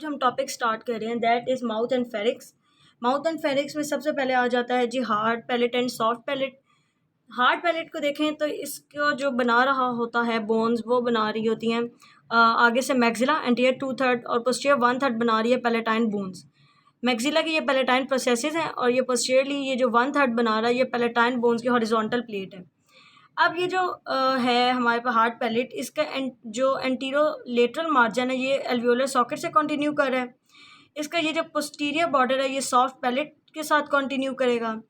जो हम topic start कर रहे हैं that is mouth and pharynx. Mouth and pharynx में सबसे पहले आ जाता है जी hard palate and soft palate. Hard palate को देखें तो इसको जो बना रहा होता है बोन्स वो बना रही होती हैं आगे से मैक्सिला, एंटीरियर 2/3 और पोस्टीरियर 1/3 बना रही है पैलेटाइन बोन्स। मैक्सिला की ये पैलेटाइन प्रोसेसेस हैं और ये पोस्टीरियरली ये जो 1/3 बना रहा है ये पैलेटाइन बोन्स की हॉरिजॉन्टल प्लेट है। अब ये जो है हमारे पास हार्ड पैलेट, इसका जो एंटीरोलेटरल मार्जिन है ये एल्वियोलर सॉकेट से कंटिन्यू कर रहा है। इसका ये जो पोस्टीरियर बॉर्डर है ये सॉफ्ट पैलेट के साथ कंटिन्यू करेगा।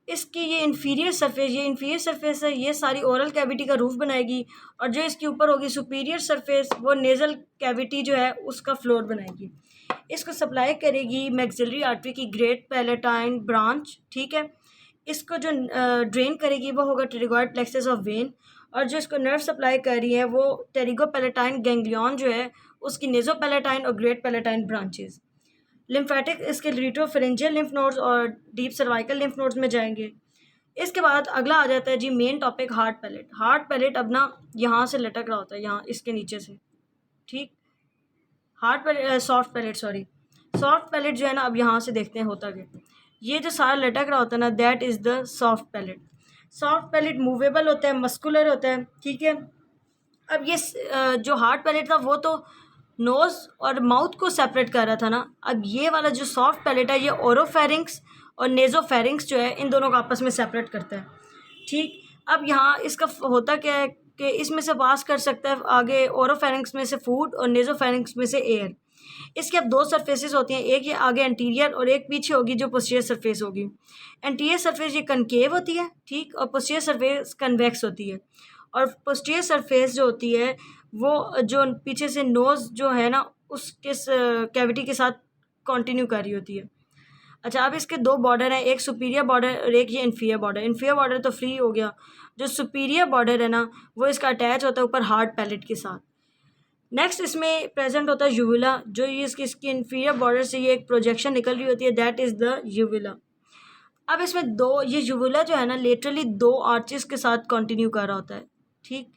इसकी ये इंफीरियर सरफेस है, ये सारी ओरल कैविटी का रूफ बनाएगी और जो इसके ऊपर होगी सुपीरियर सरफेस वो नेज़ल कैविटी जो है उसका फ्लोर बनाएगी। इसको सप्लाई करेगी मैक्सिलरी आर्टरी की ग्रेट पैलेटाइन ब्रांच, ठीक है। इसको जो ड्रेन करेगी वो होगा टेरिगॉइड प्लेक्सस ऑफ वेन, और जो इसको नर्व सप्लाई कर रही है वो टेरिगो पैलेटाइन गैंग्लियन जो है उसकी नेजो पैलेटाइन और ग्रेट पैलेटाइन ब्रांचेस। लिम्फेटिक इसके रिट्रोफेरेंजियल लिम्फ नोड्स और डीप सर्वाइकल लिम्फ नोड्स में जाएंगे। इसके बाद अगला आ जाता है जी main topic hard palate. Hard palate अब ना यहाँ से लटक रहा होता है, यहाँ इसके नीचे से, ठीक। हार्ड पैलेट सॉफ्ट पैलेट जो है ना अब यहाँ से देखते हैं होता क्या। ये जो सारा लटक रहा होता है ना that is the soft palate. Soft palate movable होता है, मस्कुलर होता है, ठीक है। अब ये जो हार्ड पैलेट था वो तो नोज़ और माउथ को सेपरेट कर रहा था ना, अब ये वाला जो सॉफ्ट पैलेट है ये ओरोफेरिंक्स और नेज़ोफेरिंक्स जो है इन दोनों को आपस में सेपरेट करता है, ठीक। अब यहाँ इसका होता क्या है कि इसमें से पास कर सकता है आगे ओरोफेरिंक्स में से फूड और नेज़ोफेरिंक्स में से एयर। इसकी अब दो सरफेसेस होती हैं, एक ये आगे एंटीरियर और एक पीछे होगी जो पोस्टीरियर सरफेस होगी। एंटीरियर सरफेस ये कनकेव होती है, ठीक, और पोस्टीरियर सरफेस कन्वेक्स होती है। और पोस्टीरियर सरफेस जो होती है वो जो पीछे से नोज़ जो है ना उसके कैविटी के साथ कंटिन्यू कर रही होती है। अच्छा, अब इसके दो बॉर्डर हैं, एक सुपीरियर बॉर्डर और एक ये इन्फीरियर बॉर्डर। इन्फीरियर बॉर्डर तो फ्री हो गया, जो सुपीरियर बॉर्डर है ना वो इसका अटैच होता है ऊपर हार्ड पैलेट के साथ। नेक्स्ट इसमें प्रेजेंट होता है यूविला, जो ये इसकी इन्फीरियर बॉर्डर से ये एक प्रोजेक्शन निकल रही होती है, दैट इज़ द यूविला। अब इसमें दो ये यूविला जो है ना लेटरली दो आर्चेस के साथ कंटिन्यू कर रहा होता है, ठीक।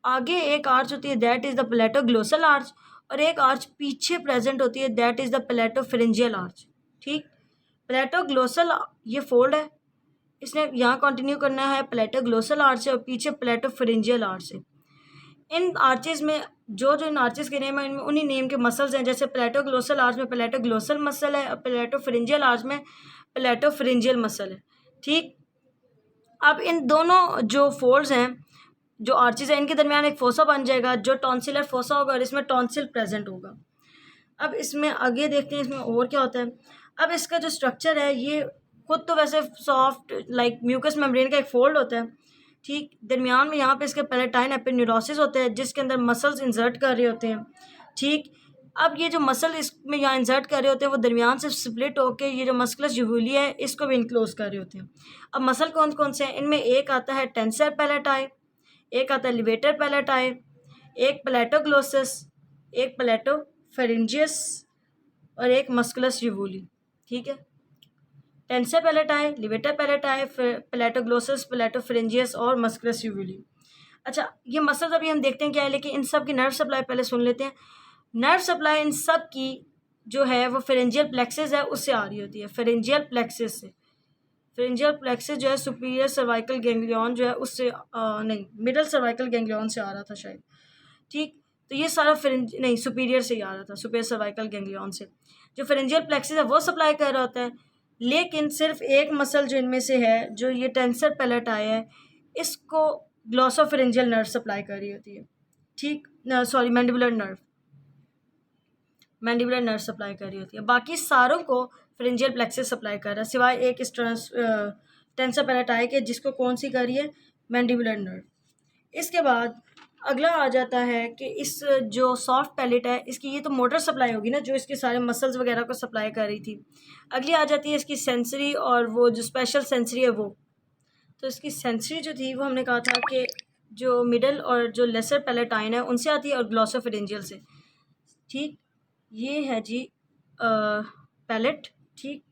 आगे एक आर्च होती है दैट इज़ द प्लेटोग्लोसल आर्च, और एक आर्च पीछे प्रेजेंट होती है दैट इज़ द प्लेटोफेरेंजियल आर्च, ठीक। प्लेटोग्लोसल ये फोल्ड है, इसने यहाँ कंटिन्यू करना है, प्लेटोग्लोसल आर्च है और पीछे प्लेटोफेरेंजियल आर्च है। इन आर्चेस में जो इन आर्चेस के नेम है इनमें उन्हीं नेम के मसल्स हैं, जैसे प्लेटोग्लोसल आर्च में प्लेटोग्लोसल मसल है और प्लेटोफेरेंजियल आर्च में प्लेटोफेरेंजियल मसल है, ठीक। अब इन दोनों जो फोल्ड्स हैं जो आर्चेस हैं इनके दरमियान एक फोसा बन जाएगा जो टॉन्सिलर फोसा होगा और इसमें टॉन्सिल प्रेजेंट होगा। अब इसमें आगे देखते हैं इसमें और क्या होता है। अब इसका जो स्ट्रक्चर है ये खुद तो वैसे सॉफ्ट लाइक म्यूकस मेम्ब्रेन का एक फोल्ड होता है, ठीक। दरमियान में यहाँ पे इसके पैलेटाइन एपिन्यूरोसिस होता है जिसके अंदर मसल्स इंसर्ट कर रहे होते हैं, ठीक। अब ये जो मसल इसमें यहाँ इंसर्ट कर रहे होते हैं वो दरमियान से स्प्लिट होकर ये जो मस्कुलस यूवुलिया है इसको भी इनक्लोज कर रहे होते हैं। अब मसल कौन कौन से हैं, इनमें एक आता है टेंसर पैलेटाई, एक आता है लिवेटर पैलेटाई, एक प्लेटोग्लोसस, एक प्लेटोफेरेंजियस और एक मस्कुलस यूवुली, ठीक है। टेंसर पैलेटाई, लिवेटर पैलेटाई, प्लेटोग्लोसस, प्लेटोफेरेंजियस और मस्कुलस यूवुली। अच्छा, ये मसल्स अभी हम देखते हैं क्या है, लेकिन इन सब की नर्व सप्लाई पहले सुन लेते हैं। नर्व सप्लाई इन सब की जो है वो फेरेंजियल प्लेक्सस है उससे आ रही होती है, फेरेंजियल प्लेक्सस से। फेरेंजियल प्लेक्सस जो है सुपीरियर सर्वाइकल गैंग्लियन जो है उससे नहीं, मिडल सर्वाइकल गैंग्लियन से आ रहा था शायद, ठीक। तो ये सारा नहीं, सुपीरियर से ही आ रहा था, सुपीरियर सर्वाइकल गैंग्लियन से। जो फेरेंजियल प्लेक्सस है वो सप्लाई कर रहा होता है, लेकिन सिर्फ एक मसल जो इनमें से है जो ये टेंसर पैलेटाई है इसको ग्लॉसोफेरेंजियल नर्व सप्लाई कर रही होती है, ठीक। सॉरी, मैंडिबुलर नर्व सप्लाई कर रही होती है, बाकी सारों को फेरेंजियल प्लेक्सस सप्लाई कर रहा है सिवाय एक इस टेंसर पैलेटाई के जिसको कौन सी कर रही है, मैंडिबुलर नर्व। इसके बाद अगला आ जाता है कि इस जो सॉफ्ट पैलेट है इसकी ये तो मोटर सप्लाई होगी ना जो इसके सारे मसल्स वगैरह को सप्लाई कर रही थी। अगली आ जाती है इसकी सेंसरी और वो जो स्पेशल सेंसरी है वो। तो इसकी सेंसरी जो थी वो हमने कहा था कि जो मिडल और जो लेसर पैलेटाइन है उनसे आती है और ग्लॉसोफेरेंजियल से, ठीक। ये है जी पैलेट, ठीक।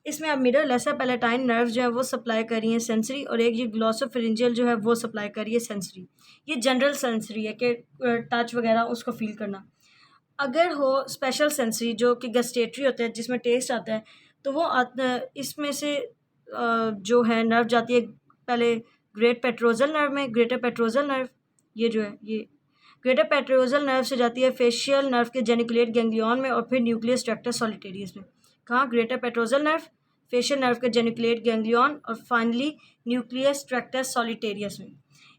इसमें अब मिडल लेसर पैलेटाइन नर्व जो है वो सप्लाई कर रही है सेंसरी, और एक ये ग्लॉसोफेरेंजियल जो है वो सप्लाई कर रही है सेंसरी। ये जनरल सेंसरी है कि टच वगैरह उसको फील करना। अगर हो स्पेशल सेंसरी जो कि गस्टेटरी होता है जिसमें टेस्ट आता है, तो वो इसमें से जो है नर्व जाती है पहले ग्रेट पेट्रोजल नर्व में, ग्रेटर पेट्रोजल नर्व, ये जो है ये ग्रेटर पेट्रोजल नर्व से जाती है फेशियल नर्व के जेनिकुलेट गैंग्लियन में और फिर न्यूक्लियस ट्रैक्टर सॉलिटेरियस में। कहाँ? Greater petrosal nerve, facial nerve के जेनिकुलेट गैंग्लियन और फाइनली न्यूक्लियस ट्रैक्टर सॉलिटेरियस में।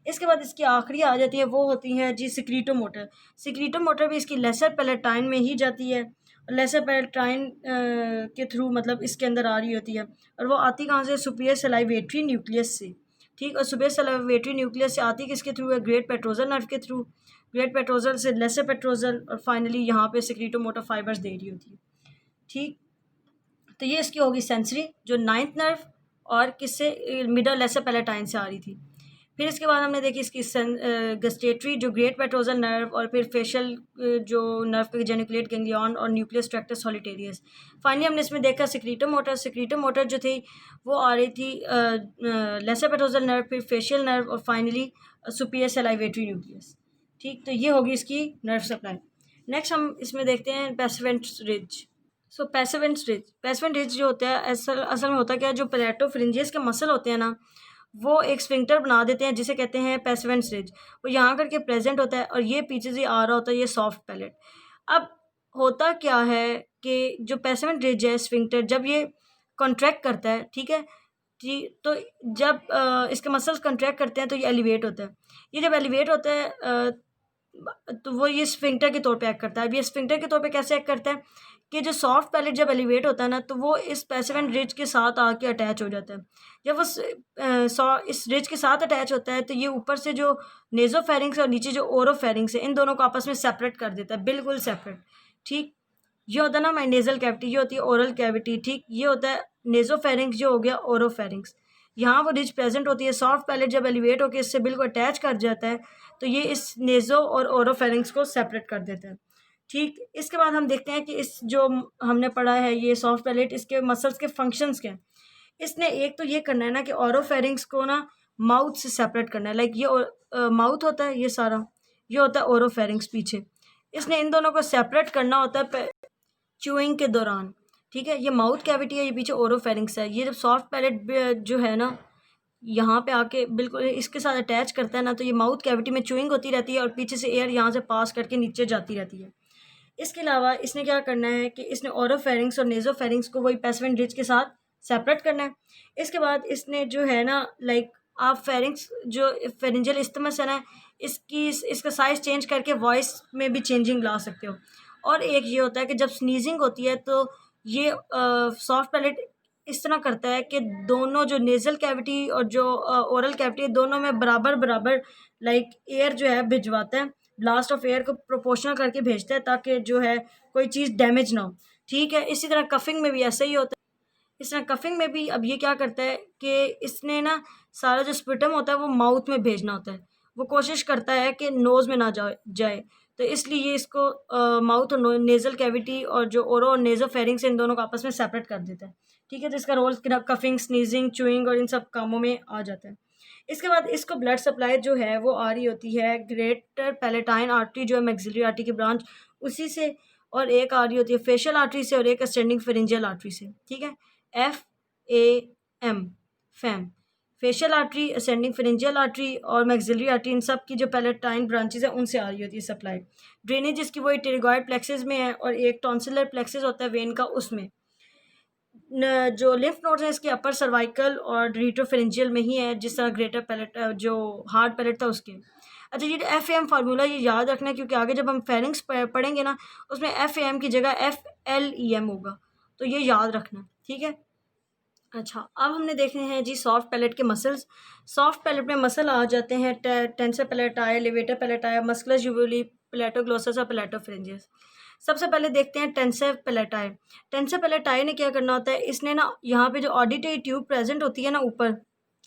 इसके बाद इसकी आखिरी आ जाती है, वो होती है जी सिक्रीटो मोटर। सिक्रीटो मोटर भी इसकी लेसर पैलेटाइन में ही जाती है, लेसर पैलेटाइन के थ्रू मतलब इसके अंदर आ रही होती है, और वो आती कहाँ से? सुपीरियर सलाइवेटरी न्यूक्लियस से, ठीक। और सुपीरियर सलाइवेटरी न्यूक्लियस से आती किसके थ्रू है? ग्रेट पेट्रोजल नर्व के थ्रू, ग्रेट पेट्रोजल से लेसर पेट्रोजल, और फाइनली यहाँ पे सिक्रीटो मोटर फाइबर्स दे रही होती है, ठीक। तो ये इसकी होगी सेंसरी जो नाइन्थ नर्व और किससे? मिडल लेसर पैलेटाइन से आ रही थी। फिर इसके बाद हमने देखी इसकी गस्टेटरी जो ग्रेट पेट्रोजल नर्व, और फिर फेशियल जो नर्व के जेनिकुलेट गैंग्लियन और न्यूक्लियस ट्रैक्टर सॉलिटेरियस। फाइनली हमने इसमें देखा सिक्रीटो मोटर। सिक्रीटो मोटर जो थी वो आ रही थी लेसर पेट्रोजल नर्व, फिर फेशियल नर्व और फाइनली सुपीरियर सलाइवेटरी न्यूक्लियस, ठीक। तो ये होगी इसकी नर्व सप्लाई। नेक्स्ट हम इसमें देखते हैं पैसिवेंट रिज। सो पैसिवेंट रिज जो होता है असल में होता क्या है, जो पैलेटोफिरिंजियस के मसल होते हैं ना, वो एक स्फिंक्टर बना देते हैं जिसे कहते हैं पैसिवेंट रिज। वो यहाँ करके प्रेजेंट होता है और ये पीछे से आ रहा होता है ये सॉफ्ट पैलेट। अब होता क्या है कि जो पैसिवेंट रिज है स्फिंक्टर, जब ये कॉन्ट्रैक्ट करता है, ठीक है जी, तो जब इसके मसल्स कॉन्ट्रैक्ट करते हैं तो ये एलिवेट होता है। ये जब एलिवेट होता है तो वो ये स्फिंक्टर के तौर पे एक्ट करता है। अब ये स्फिंक्टर के तौर पे कैसे एक्ट करता है कि जो सॉफ्ट पैलेट जब एलिवेट होता है ना, तो वो इस पैसिवेंट रिज के साथ आके अटैच हो जाता है। जब वो इस रिज के साथ अटैच होता है तो ये ऊपर से जो नेजोफेरिंग्स और नीचे जो ओरोफेरिंग्स है, इन दोनों को आपस में सेपरेट कर देता है, बिल्कुल सेपरेट, ठीक। ये होता है ना हमारी नेजल कैविटी, ये होती है ओरल कैविटी, ठीक। ये होता है नेजोफेरिंग्स, जो हो गया ओरोफेरिंग्स। यहाँ वो रिज प्रेजेंट होती है। सॉफ्ट पैलेट जब एलिवेट होकर इससे बिल्कुल अटैच कर जाता है तो ये इस नेजो और ओरोफेरिंग्स को सेपरेट कर देता है, ठीक। इसके बाद हम देखते हैं कि इस जो हमने पढ़ा है ये सॉफ्ट पैलेट, इसके मसल्स के फंक्शंस क्या हैं। इसने एक तो ये करना है ना कि ओरोफेरिंग्स को ना माउथ से सेपरेट करना है। लाइक ये माउथ होता है, ये सारा ये होता है ओरोफेरिंग्स पीछे। इसने इन दोनों को सेपरेट करना होता है च्यूइंग के दौरान, ठीक है। ये माउथ कैविटी है, ये पीछे ओरोफेरिंग्स है। ये जब सॉफ्ट पैलेट जो है ना यहाँ पे आके बिल्कुल इसके साथ अटैच करता है ना, तो ये माउथ कैविटी में च्यूइंग होती रहती है और पीछे से एयर यहाँ से पास करके नीचे जाती रहती है। इसके अलावा इसने क्या करना है कि इसने ओरोफेरिंग्स और नेजोफेरिंग्स को वही पैसिवेंट रिज के साथ सेपरेट करना है। इसके बाद इसने जो है ना लाइक आप फेरिंग्स जो फेरिंजियल इस्टमस है ना, इसका साइज़ चेंज करके वॉइस में भी चेंजिंग ला सकते हो। और एक ये होता है कि जब स्नीजिंग होती है तो ये सॉफ्ट पैलेट इस तरह करता है कि दोनों जो नेज़ल कैविटी और जो ओरल कैविटी है, दोनों में बराबर बराबर लाइक एयर जो है भिजवाता है, ब्लास्ट ऑफ एयर को प्रोपोर्शनल करके भेजता है ताकि जो है कोई चीज़ डैमेज ना हो, ठीक है। इसी तरह कफिंग में भी ऐसा ही होता है। इस तरह कफिंग में भी अब ये क्या करता है कि इसने ना सारा जो स्पिटम होता है वो माउथ में भेजना होता है। वो कोशिश करता है कि नोज़ में ना जाए, तो इसलिए ये इसको माउथ और नेज़ल कैविटी और जो ओरो और नेज़ोफेरिंग्स इन दोनों को आपस में सेपरेट कर देता है, ठीक है। तो इसका रोल कफिंग, स्नीजिंग, च्यूइंग और इन सब कामों में आ जाता है। इसके बाद इसको ब्लड सप्लाई जो है वो आ रही होती है ग्रेटर पैलेटाइन आर्टरी जो है मैक्सिलरी आर्टरी की ब्रांच, उसी से, और एक आ रही होती है फेशियल आर्टरी से और एक असेंडिंग फेरिंजियल आर्टरी से, ठीक है। FAM fam, facial artery, ascending pharyngeal artery और मैक्सिलरी आर्टरी, इन सब की जो पैलेटाइन ब्रांचेस है उनसे आ रही होती है सप्लाई। ड्रेनेज इसकी वही टेरिगॉइड प्लेक्सेस में है और एक टॉन्सिलर प्लेक्सेस होता है वेन का, उसमें जो लिम्फ नोड्स हैं इसके अपर सर्वाइकल और रीट्रोफेरेंजियल में ही है, जिस तरह ग्रेटर पैलेट जो हार्ड पैलेट था उसके। अच्छा, ये FAM फार्मूला ये याद रखना है क्योंकि आगे जब हम फेरिंग्स पढ़ेंगे ना उसमें FAM की जगह FLEM होगा, तो ये याद रखना, ठीक है। अच्छा, अब हमने देखे हैं जी सॉफ्ट पैलेट के मसल्स। सॉफ्ट पैलेट में मसल आ जाते हैं टेंसर पैलेटाई, लेवेटर पैलेटाई, मस्कुलस यूवुली, पैलेटोग्लोसस और पैलेटोफिरिंजियस। सबसे पहले देखते हैं टेंसर पैलेटाई। टेंसर पैलेटाई ने क्या करना होता है, इसने ना यहाँ पे जो ऑडिटरी ट्यूब प्रेजेंट होती है ना ऊपर,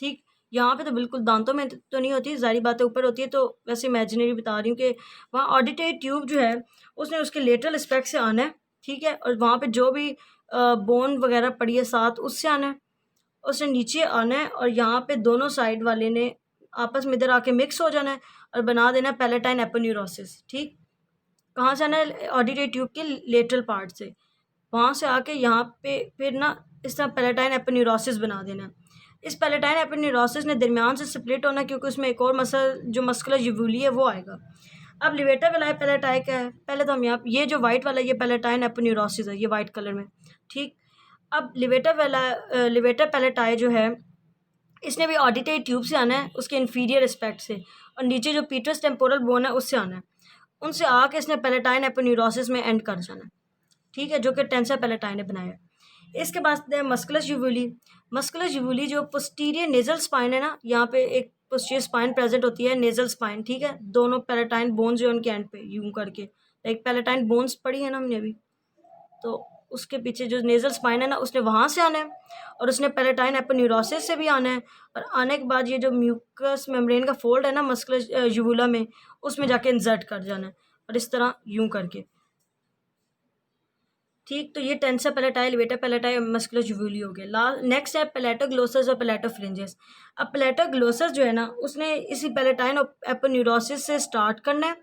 ठीक, यहाँ पे तो बिल्कुल दांतों में तो नहीं होती, जारी बात है ऊपर होती है, तो वैसे इमेजिनरी बता रही हूँ कि वहाँ ऑडिटरी ट्यूब जो है उसने उसके लेटरल एस्पेक्ट से आना है, ठीक है। और वहाँ पे जो भी बोन वगैरह पड़ी है साथ उससे आना है, उसने नीचे आना है और यहाँ पे दोनों साइड वाले ने आपस में इधर आके मिक्स हो जाना है और बना देना है पैलेटाइन एपोन्यूरोसिस, ठीक। कहाँ से आना है? ऑडिटरी ट्यूब के लेटरल पार्ट से, वहाँ से आके यहाँ पे फिर ना इस तरह पैलेटाइन एपोन्यूरोसिस बना देना है। इस पैलेटाइन एपोन्यूरोसिस ने दरमियान से स्प्लिट होना, क्योंकि उसमें एक और मसल जो मस्कुलर यूवुली है वो आएगा। अब लिवेटर वेलाई पैलेटाई क्या है? पहले तो हम यहाँ ये जो वाइट वाला ये पैलेटाइन एपोन्यूरोसिस है, ये वाइट कलर में, ठीक। अब लिवेटर पैलेटाई जो है इसने भी ऑडिटरी ट्यूब से आना है, उसके इन्फीरियर एस्पेक्ट से, और नीचे जो पीटर्स टेम्पोरल बोन है उससे आना है। उनसे आके इसने पैलेटाइन एपोन्यूरोसिस में एंड कर जाना है, ठीक है, जो कि टेंसर पैलेटाइन ने बनाया है। इसके बाद मस्कुलस यूवुली। मस्कुलस यूवुली जो पोस्टीरियर नेजल स्पाइन है ना, यहाँ पे एक पोस्टीरियर स्पाइन प्रेजेंट होती है, नेजल स्पाइन, ठीक है, दोनों पैलेटाइन बोन्स जो उनके एंड पे यूं करके, एक पैलेटाइन बोन्स पढ़ी है ना हमने अभी, तो उसके पीछे जो नेजल स्पाइन है ना उसने वहाँ से आना है, और उसने पैलेटाइन एपोन्यूरोसिस से भी आना है, और आने के बाद ये जो म्यूकस मेम्ब्रेन का फोल्ड है ना मस्कुलर यूवुला में, उसमें जाके इंसर्ट कर जाना है, और इस तरह यूं करके, ठीक। तो ये टेंसर पैलेटाई, लिवेटर पैलेटाई, मस्कुलर यूवुली हो गया। नेक्स्ट है पैलेटोग्लोसस और पैलेटोफ्रिंजेस। अब पैलेटोग्लोसस जो है ना उसने इसी पैलेटाइन एपोन्यूरोसिस से स्टार्ट करना है,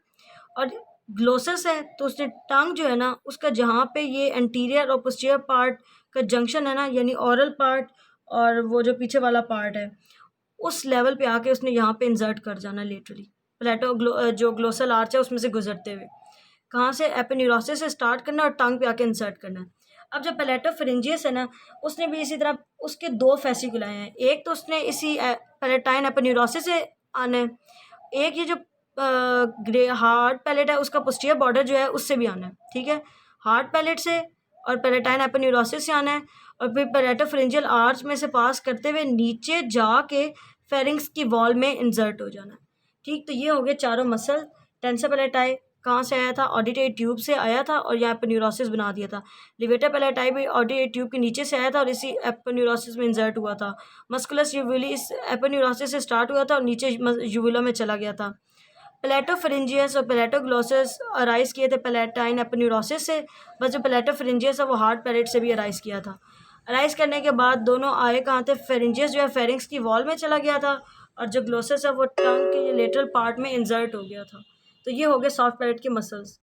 और ग्लोसस है तो उसने टंग जो है ना उसका जहाँ पे ये एंटीरियर और पोस्टीरियर पार्ट का जंक्शन है ना, यानी ओरल पार्ट और वो जो पीछे वाला पार्ट है, उस लेवल पे आके उसने यहाँ पे इंसर्ट कर जाना लिटरली, जो ग्लोसल आर्च है उसमें से गुजरते हुए, कहाँ से? एपोन्यूरोसिस से स्टार्ट करना और टंग पे आके इंसर्ट करना है। अब जो पैलेटोफिरिंजियस है ना उसने भी इसी तरह, उसके दो फेसिकुलाए हैं, एक तो उसने इसी पैलेटाइन एपोन्यूरोसिस से आना है, एक ये जो ग्रे हार्ड पैलेट है उसका पोस्टीरियर बॉर्डर जो है उससे भी आना है, ठीक है, हार्ड पैलेट से और पैलेटाइन एपोन्यूरोसिस से आना है, और फिर पैलेटोफिरिंजियल आर्च में से पास करते हुए नीचे जाके फेरिंग्स की वॉल में इंसर्ट हो जाना है, ठीक। तो ये हो गए चारों मसल। टेंसर पैलेटाई कहाँ से आया था? ऑडिटरी ट्यूब से आया था और यहाँ एपोन्यूरोसिस बना दिया था। लिवेटर पैलेटाई भी ऑडिटरी ट्यूब के नीचे से आया था और इसी एपोन्यूरोसिस में इंसर्ट हुआ था। मस्कुलस यूवुली इस एपोन्यूरोसिस से स्टार्ट हुआ था और नीचे यूवुला में चला गया था। पैलेटोफिरिंजियस और पैलेटोग्लोसस अराइज किए थे पैलेटाइन एपोन्यूरोसिस से, बस जो पैलेटोफिरिंजियस है वो हार्ड पैलेट से भी अराइज किया था। अराइज करने के बाद दोनों आए कहाँ थे? फेरिंजियस जो है फेरिंग्स की वॉल में चला गया था, और जो ग्लोसस है वो टंग के लेटरल पार्ट में इंसर्ट हो गया था। तो ये हो गए सॉफ्ट पैलेट के मसल्स।